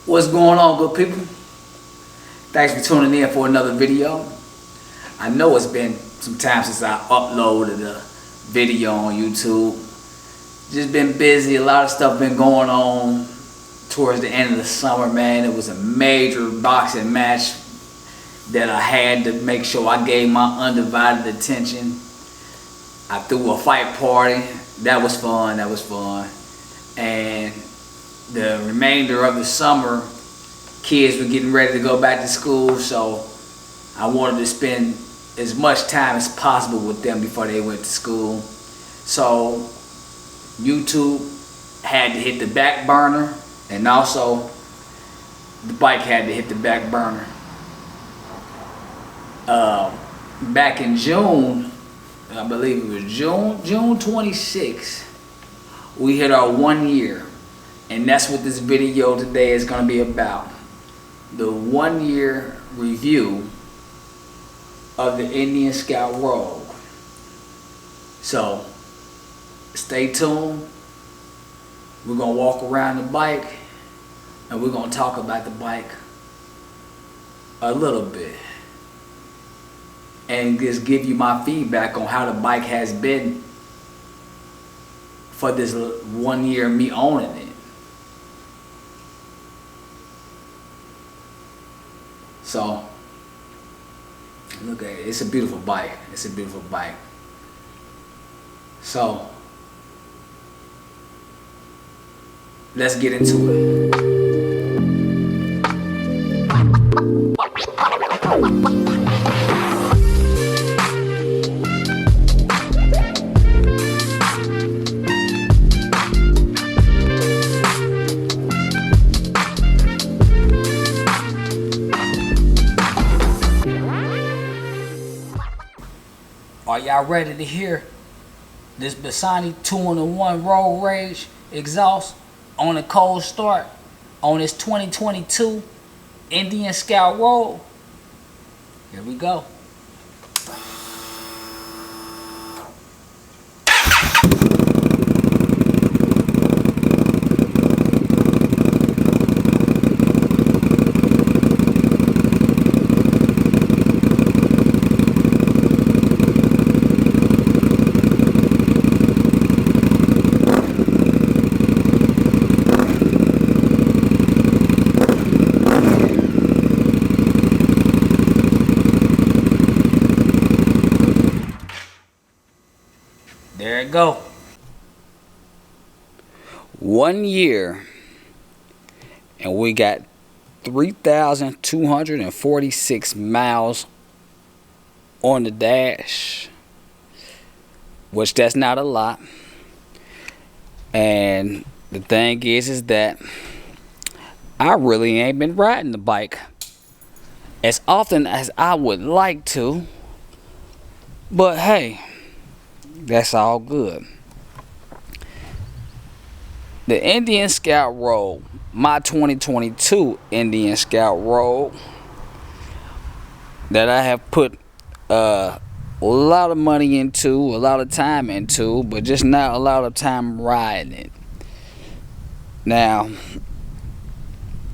What's going on, good people? Thanks for tuning in for another video. I know it's been some time since I uploaded a video on YouTube. Just been busy, a lot of stuff been going on towards the end of the summer, man. It was a major boxing match that I had to make sure I gave my undivided attention. I threw a fight party. That was fun. And the remainder of the summer, kids were getting ready to go back to school, so I wanted to spend as much time as possible with them before they went to school. So YouTube had to hit the back burner, and also the bike had to hit the back burner. Back in June, I believe it was June 26th, we hit our 1 year. And that's what this video today is going to be about. The 1 year review of the Indian Scout Rogue. So, stay tuned. We're going to walk around the bike and we're going to talk about the bike a little bit. And just give you my feedback on how the bike has been for this 1 year me owning it. So, look at it. It's a beautiful bike. It's a beautiful bike. So, let's get into it. Are y'all ready to hear this Bassani 2-in-1 Road Rage exhaust on a cold start on this 2022 Indian Scout Rogue? Here we go. There it go. 1 year, and we got 3,246 miles on the dash, which that's not a lot. And the thing is that I really ain't been riding the bike as often as I would like to, but hey, that's all good. The Indian Scout Rogue, my 2022 Indian Scout Rogue, that I have put a lot of money into, a lot of time into, but just not a lot of time riding it. Now,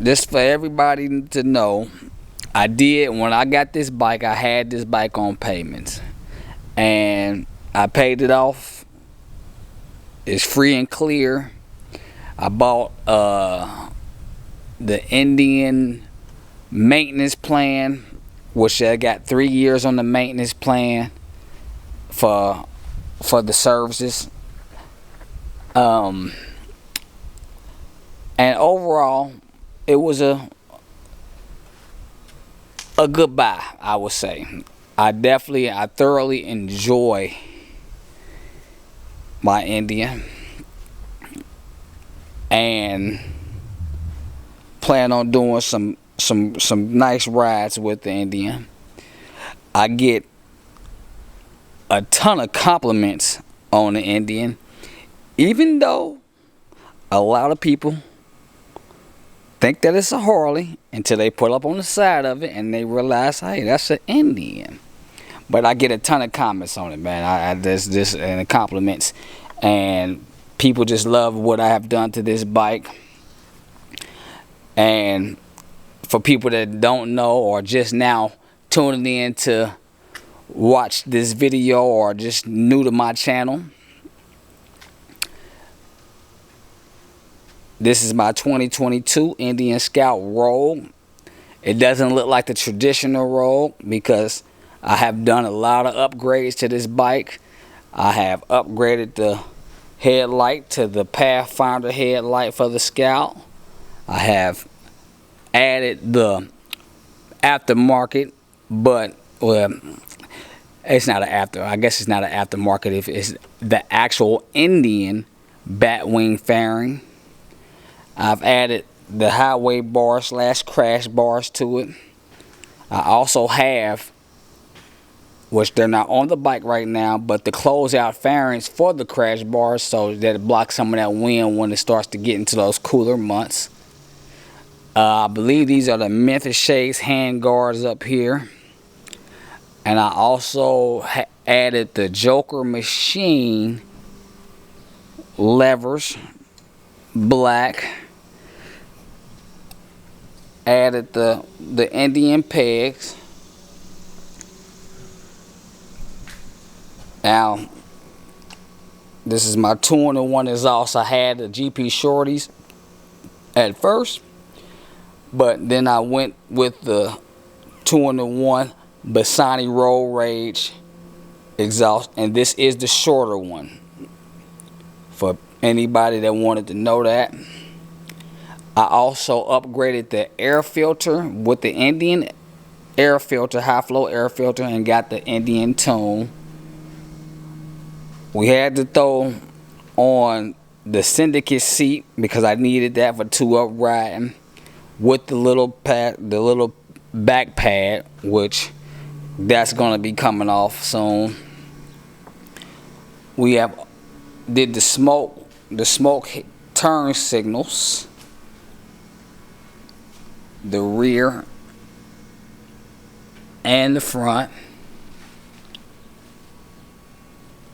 just for everybody to know, when I got this bike, I had this bike on payments, and I paid it off. It's free and clear. I bought the Indian maintenance plan, which I got 3 years on the maintenance plan for the services. And overall, it was a good buy, I would say. I thoroughly enjoy my Indian, and plan on doing some nice rides with the Indian. I get a ton of compliments on the Indian, even though a lot of people think that it's a Harley until they pull up on the side of it and they realize, hey, that's an Indian. But I get a ton of comments on it, man. There's and compliments, and people just love what I have done to this bike. And for people that don't know or just now tuning in to watch this video or just new to my channel, this is my 2022 Indian Scout Rogue. It doesn't look like the traditional Rogue because I have done a lot of upgrades to this bike. I have upgraded the headlight to the Pathfinder headlight for the Scout. I have added the aftermarket, but well, it's not I guess it's not an aftermarket if it's the actual Indian Batwing fairing. I've added the highway bar / crash bars to it. I also have, which they're not on the bike right now, but the closeout fairings for the crash bars so that it blocks some of that wind when it starts to get into those cooler months. I believe these are the Memphis Shakes hand guards up here. And I also added the Joker Machine levers, black. Added the Indian pegs. Now, this is my 2-in-1 exhaust. I had the GP Shorties at first, but then I went with the 2-in-1 Bassani Road Rage exhaust, and this is the shorter one for anybody that wanted to know that. I also upgraded the air filter with the Indian air filter, high flow air filter, and got the Indian tone. We had to throw on the Syndicate seat because I needed that for 2-up riding with the little pad, the little back pad, which that's gonna be coming off soon. We have did the smoke turn signals, the rear and the front.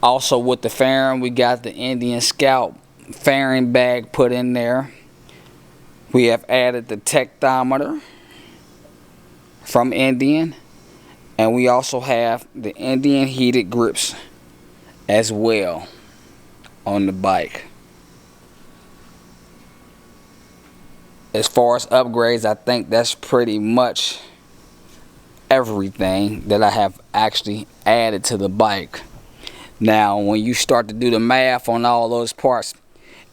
Also with the fairing, we got the Indian Scout fairing bag put in there. We have added the tactometer from Indian, and we also have the Indian heated grips as well on the bike. As far as upgrades, I think that's pretty much everything that I have actually added to the bike. Now, when you start to do the math on all those parts,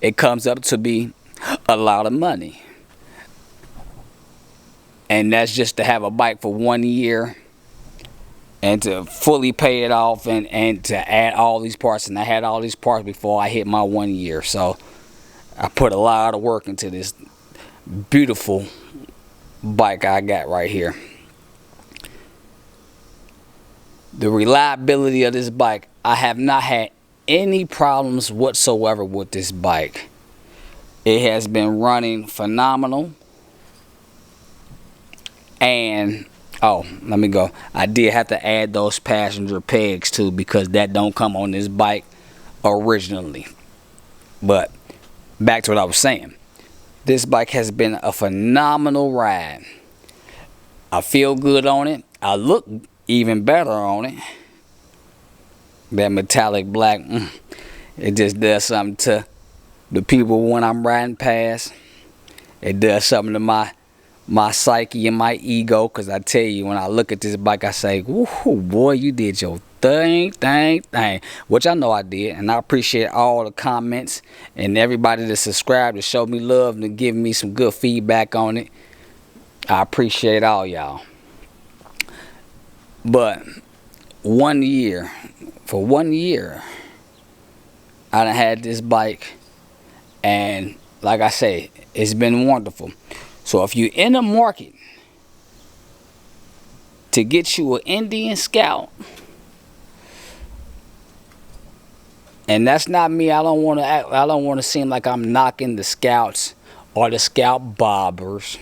it comes up to be a lot of money. And that's just to have a bike for 1 year and to fully pay it off and to add all these parts. And I had all these parts before I hit my 1 year. So I put a lot of work into this beautiful bike I got right here. The reliability of this bike, I have not had any problems whatsoever with this bike. It has been running phenomenal. And oh, let me go. I did have to add those passenger pegs too because that don't come on this bike originally. But back to what I was saying. This bike has been a phenomenal ride. I feel good on it. I look even better on it. That metallic black, it just does something to the people when I'm riding past. It does something to my psyche and my ego, because I tell you, when I look at this bike, I say, whoo, boy, you did your thing, which I know I did. And I appreciate all the comments and everybody that subscribed to show me love and to give me some good feedback on it. I appreciate all y'all. But 1 year, for 1 year, I done had this bike, and like I say, it's been wonderful. So if you're in the market to get you an Indian Scout, and that's not me, I don't want to seem like I'm knocking the Scouts or the Scout bobbers,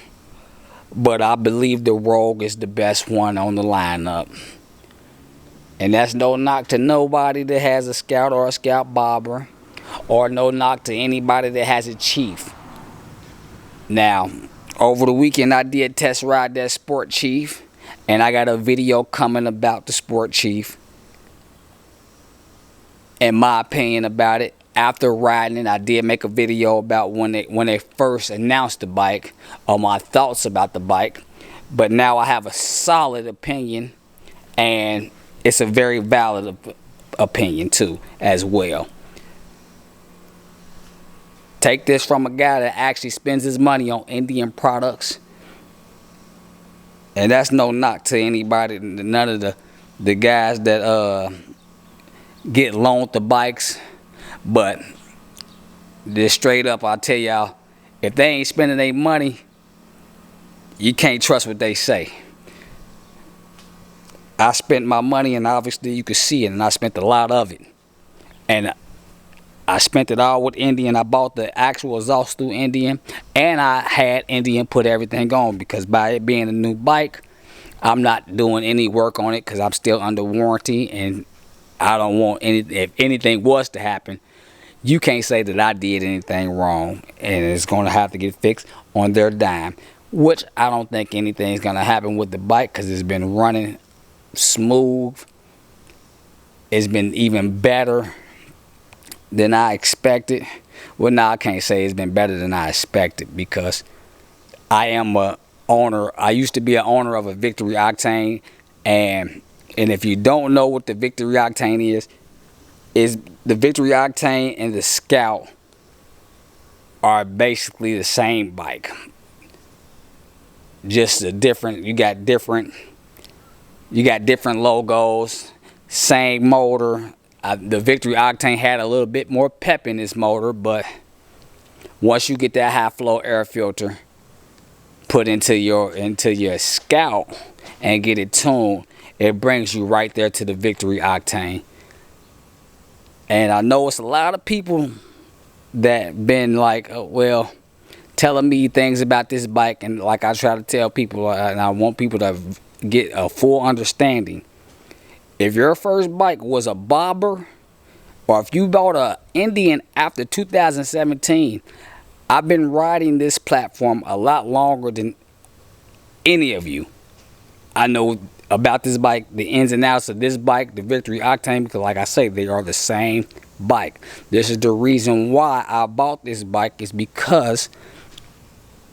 but I believe the Rogue is the best one on the lineup. And that's no knock to nobody that has a Scout or a Scout bobber, or no knock to anybody that has a Chief. Now, Over the weekend I did test ride that Sport Chief, and I got a video coming about the Sport Chief and my opinion about it. After riding it, I did make a video about when they first announced the bike, or my thoughts about the bike. But now I have a solid opinion, and it's a very valid opinion too as well. Take this from a guy that actually spends his money on Indian products, and that's no knock to anybody, none of the guys that get loaned the bikes. But just straight up, I'll tell y'all, if they ain't spending their money, you can't trust what they say. I spent my money, and obviously you can see it, and I spent a lot of it. And I spent it all with Indian. I bought the actual exhaust through Indian, and I had Indian put everything on, because by it being a new bike, I'm not doing any work on it because I'm still under warranty, and I don't want any. If anything was to happen, you can't say that I did anything wrong, and it's going to have to get fixed on their dime, which I don't think anything's going to happen with the bike, because it's been running smooth. It's been even better than I expected. Well, no, I can't say it's been better than I expected, because I am a owner. I used to be an owner of a Victory Octane, and if you don't know what the Victory Octane is the Victory Octane and the Scout are basically the same bike. Just a different, you got different logos, same motor. The Victory Octane had a little bit more pep in this motor, but once you get that high flow air filter put into your Scout and get it tuned, it brings you right there to the Victory Octane. And I know it's a lot of people that been like, oh, well, telling me things about this bike, and like I try to tell people, and I want people to get a full understanding. If your first bike was a bobber, or if you bought a Indian after 2017, I've been riding this platform a lot longer than any of you. I know about this bike, the ins and outs of this bike, the Victory Octane, because like I say, they are the same bike. This is the reason why I bought this bike, is because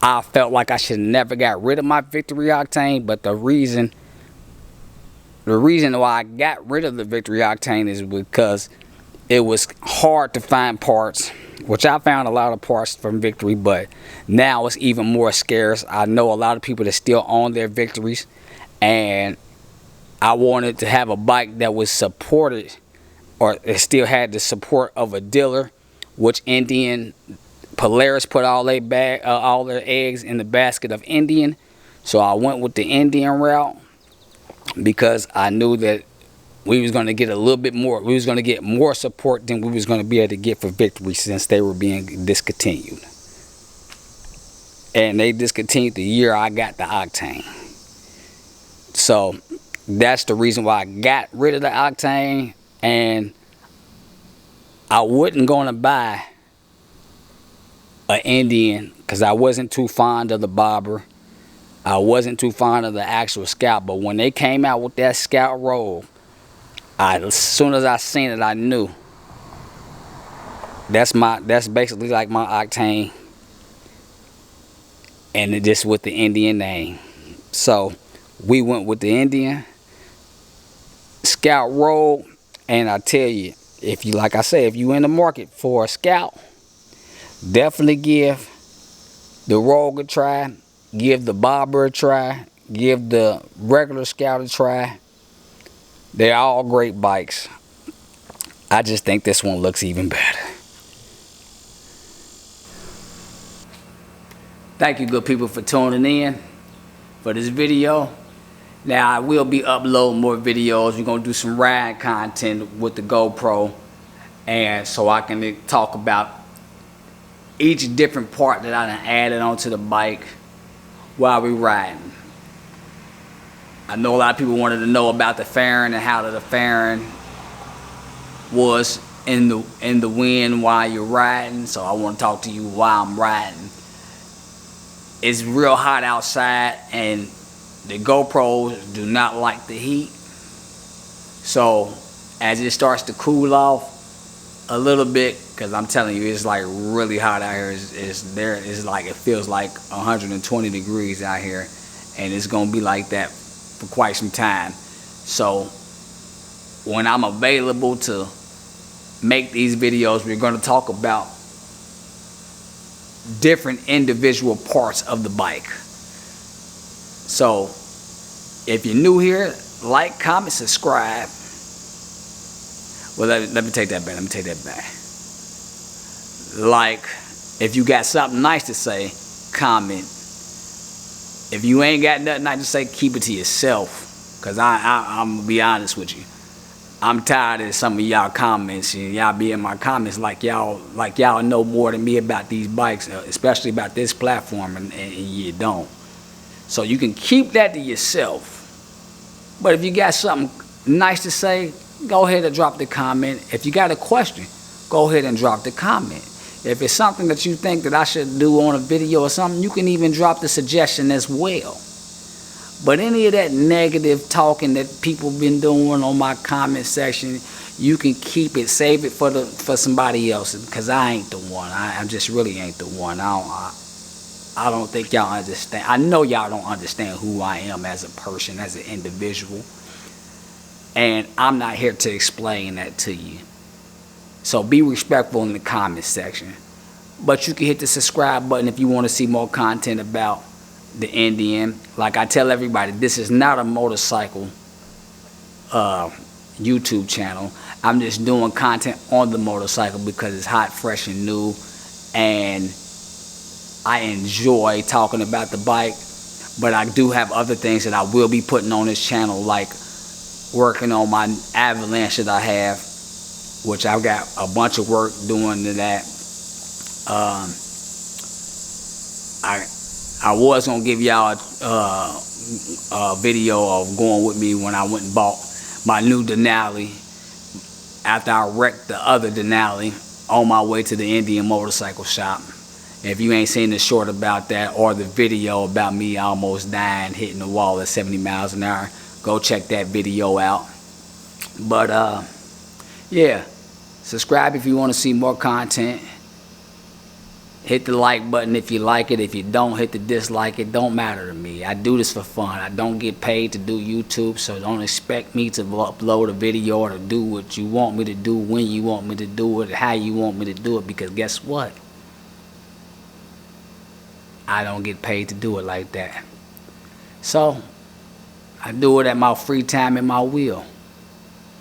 I felt like I should never got rid of my Victory Octane. But the reason why I got rid of the Victory Octane is because it was hard to find parts, which I found a lot of parts from Victory, but now it's even more scarce. I know a lot of people that still own their Victories, and I wanted to have a bike that was supported, or it still had the support of a dealer, which Indian Polaris put all their eggs in the basket of Indian. So I went with the Indian route, because I knew that we was going to get a little bit more. We was going to get more support than we was going to be able to get for Victory, since they were being discontinued. And they discontinued the year I got the Octane. So that's the reason why I got rid of the Octane, and I wasn't going to buy an Indian because I wasn't too fond of the bobber. I wasn't too fond of the actual Scout. But when they came out with that Scout roll, as soon as I seen it, I knew that's basically like my Octane, and it just with the Indian name. So we went with the Indian Scout roll, and I tell you, if you in the market for a Scout, definitely give the Rogue a try, give the Bobber a try, give the regular Scout a try. They're all great bikes. I just think this one looks even better. Thank you, good people, for tuning in for this video. Now, I will be uploading more videos. We're going to do some ride content with the GoPro, and so I can talk about each different part that I done added onto the bike while we riding. I know a lot of people wanted to know about the fairing and how the fairing was in the wind while you're riding, so I want to talk to you while I'm riding. it's real hot outside and the GoPros do not like the heat. So as it starts to cool off a little bit, because I'm telling you, it's like really hot out here. It's like, it feels like 120 degrees out here, and it's gonna be like that for quite some time. So when I'm available to make these videos, we're gonna talk about different individual parts of the bike. So if you're new here, like, comment, subscribe. Well, let me take that back. Like, if you got something nice to say, comment. If you ain't got nothing nice to say, keep it to yourself. Because I'm going to be honest with you. I'm tired of some of y'all comments, and y'all be in my comments like y'all know more than me about these bikes, especially about this platform, and you don't. So you can keep that to yourself. But if you got something nice to say, go ahead and drop the comment. If you got a question, go ahead and drop the comment. If it's something that you think that I should do on a video or something, you can even drop the suggestion as well. But any of that negative talking that people been doing on my comment section, you can keep it, save it for somebody else, because I ain't the one. I just really ain't the one. I don't think y'all understand. I know y'all don't understand who I am as a person, as an individual. And I'm not here to explain that to you. So be respectful in the comment section. But you can hit the subscribe button if you want to see more content about the Indian. Like I tell everybody, this is not a motorcycle YouTube channel. I'm just doing content on the motorcycle because it's hot, fresh, and new. And I enjoy talking about the bike. But I do have other things that I will be putting on this channel, like working on my Avalanche that I have, which I've got a bunch of work doing to that. I was gonna give y'all a video of going with me when I went and bought my new Denali after I wrecked the other Denali on my way to the Indian motorcycle shop. If you ain't seen the short about that or the video about me almost dying, hitting the wall at 70 miles an hour, go check that video out. But yeah, subscribe if you want to see more content. Hit the like button if you like it. If you don't, hit the dislike. It don't matter to me. I do this for fun. I don't get paid to do YouTube, so don't expect me to upload a video or to do what you want me to do, when you want me to do it, how you want me to do it, because guess what? I don't get paid to do it like that. So I do it at my free time and my will.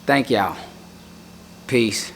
Thank y'all. Peace.